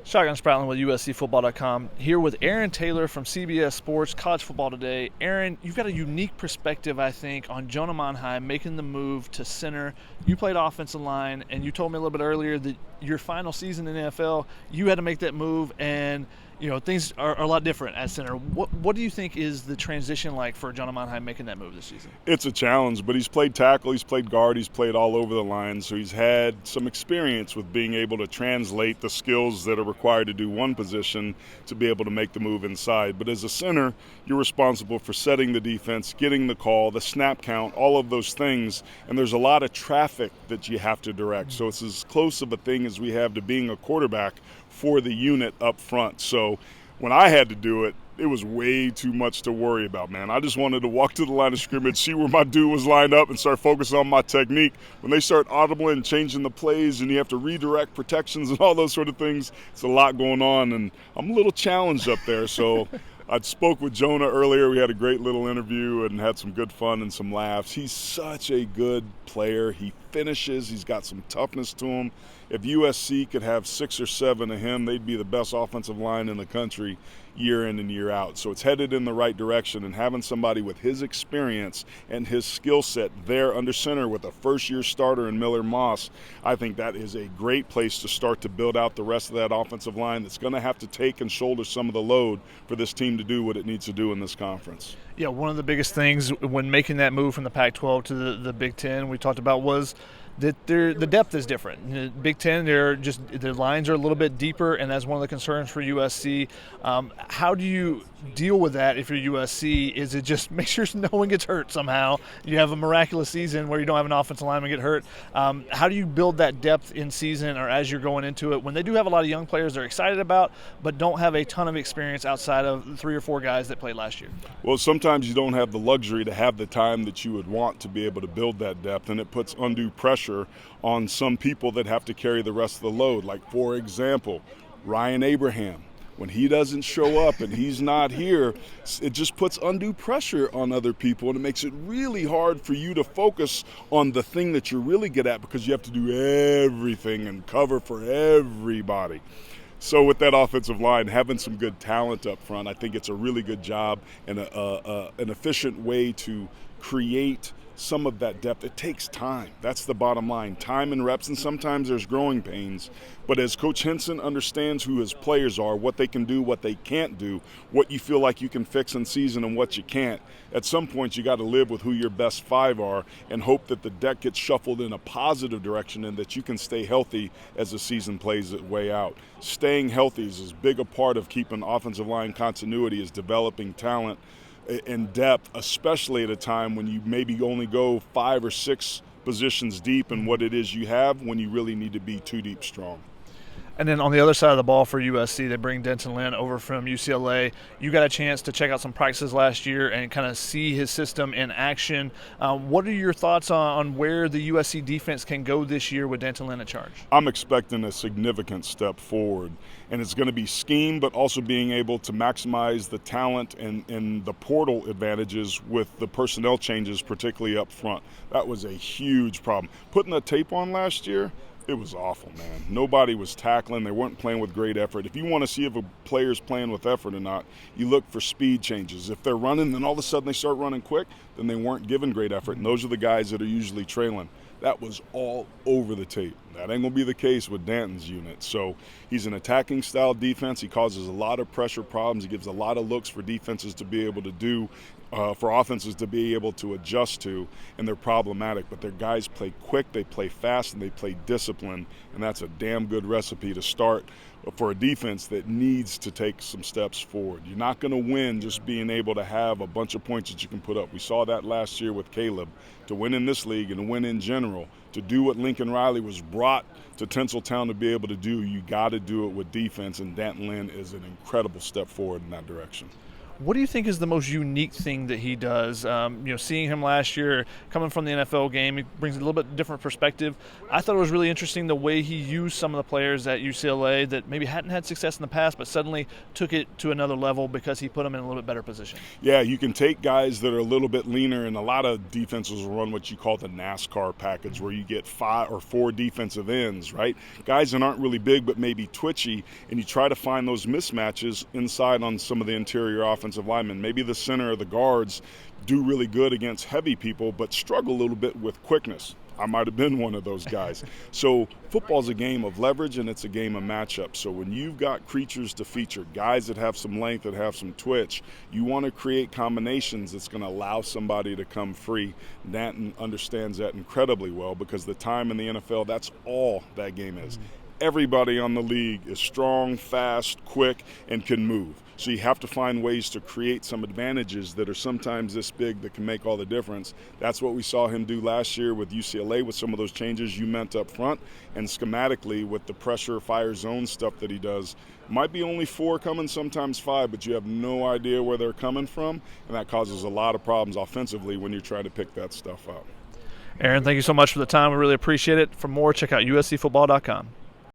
Shotgun Spratling with USCFootball.com, here with Aaron Taylor from CBS Sports, College Football Today. Aaron, you've got a unique perspective, I think, on Jonah Monheim making the move to center. You played offensive line, and you told me a little bit earlier that your final season in the NFL, you had to make that move, and things are a lot different at center. What do you think is the transition like for Jonah Monheim making that move this season? It's a challenge, but he's played tackle, he's played guard, he's played all over the line, so he's had some experience with being able to translate the skills that are required to do one position to be able to make the move inside. But as a center, you're responsible for setting the defense, getting the call, the snap count, all of those things, and there's a lot of traffic that you have to direct. So it's as close of a thing as we have to being a quarterback for the unit up front. So when I had to do it, it was way too much to worry about, man. I just wanted to walk to the line of scrimmage, see where my dude was lined up, and start focusing on my technique. When they start audibling and changing the plays and you have to redirect protections and all those sort of things, it's a lot going on, and I'm a little challenged up there. So I spoke with Jonah earlier. We had a great little interview and had some good fun and some laughs. He's such a good player. He finishes. He's got some toughness to him. If USC could have 6 or 7 of him, they'd be the best offensive line in the country year in and year out. So it's headed in the right direction, and having somebody with his experience and his skill set there under center with a first-year starter in Miller Moss, I think that is a great place to start to build out the rest of that offensive line that's going to have to take and shoulder some of the load for this team to do what it needs to do in this conference. Yeah, one of the biggest things when making that move from the Pac-12 to the Big Ten we talked about was that the depth is different. In the Big Ten, the lines are a little bit deeper, and that's one of the concerns for USC. How do you deal with that if you're USC? Is it just make sure no one gets hurt somehow? You have a miraculous season where you don't have an offensive lineman get hurt. How do you build that depth in season or as you're going into it when they do have a lot of young players they're excited about but don't have a ton of experience outside of 3 or 4 guys that played last year? Well, sometimes you don't have the luxury to have the time that you would want to be able to build that depth, and it puts undue pressure on some people that have to carry the rest of the load. Like, for example, Ryan Abraham. When he doesn't show up and he's not here, it just puts undue pressure on other people, and it makes it really hard for you to focus on the thing that you're really good at because you have to do everything and cover for everybody. So with that offensive line, having some good talent up front, I think it's a really good job and an efficient way to create some of that depth. It takes time. That's the bottom line. Time and reps, and sometimes there's growing pains. But as Coach Henson understands who his players are, what they can do, what they can't do, what you feel like you can fix in season and what you can't, at some point you got to live with who your best 5 are and hope that the deck gets shuffled in a positive direction and that you can stay healthy as the season plays its way out. Staying healthy is as big a part of keeping offensive line continuity as developing talent in depth, especially at a time when you maybe only go 5 or 6 positions deep in what it is you have when you really need to be 2 deep strong. And then on the other side of the ball for USC, they bring D'Anton Lynn over from UCLA. You got a chance to check out some practices last year and kind of see his system in action. What are your thoughts on where the USC defense can go this year with D'Anton Lynn in charge? I'm expecting a significant step forward, and it's going to be scheme, but also being able to maximize the talent and the portal advantages with the personnel changes, particularly up front. That was a huge problem. Putting the tape on last year, it was awful, man. Nobody was tackling. They weren't playing with great effort. If you want to see if a player's playing with effort or not, you look for speed changes. If they're running, then all of a sudden they start running quick, then they weren't given great effort, and those are the guys that are usually trailing. That was all over the tape. That ain't going to be the case with D'Anton's unit. So he's an attacking style defense. He causes a lot of pressure problems. He gives a lot of looks for defenses to be able to do, for offenses to be able to adjust to, and they're problematic. But their guys play quick, they play fast, and they play disciplined, and that's a damn good recipe to start for a defense that needs to take some steps forward. You're not going to win just being able to have a bunch of points that you can put up. We saw that last year with Caleb. To win in this league and win in general, to do what Lincoln Riley was brought to Tinseltown to be able to do, you got to do it with defense, and D'Anton Lynn is an incredible step forward in that direction. What do you think is the most unique thing that he does? Seeing him last year, coming from the NFL game, he brings a little bit different perspective. I thought it was really interesting the way he used some of the players at UCLA that maybe hadn't had success in the past, but suddenly took it to another level because he put them in a little bit better position. Yeah, you can take guys that are a little bit leaner, and a lot of defenses will run what you call the NASCAR package, where you get 5 or 4 defensive ends, right? Guys that aren't really big but maybe twitchy, and you try to find those mismatches inside on some of the interior offensive linemen. Maybe the center or the guards do really good against heavy people but struggle a little bit with quickness. I might have been one of those guys. So football's a game of leverage, and it's a game of matchup. So when you've got creatures to feature, guys that have some length, that have some twitch, you want to create combinations that's going to allow somebody to come free. D'Anton understands that incredibly well, because the time in the NFL, that's all that game is. Everybody on the league is strong, fast, quick, and can move. So you have to find ways to create some advantages that are sometimes this big that can make all the difference. That's what we saw him do last year with UCLA with some of those changes you meant up front, and schematically with the pressure, fire zone stuff that he does. Might be only 4 coming, sometimes 5, but you have no idea where they're coming from, and that causes a lot of problems offensively when you're trying to pick that stuff up. Aaron, thank you so much for the time. We really appreciate it. For more, check out uscfootball.com.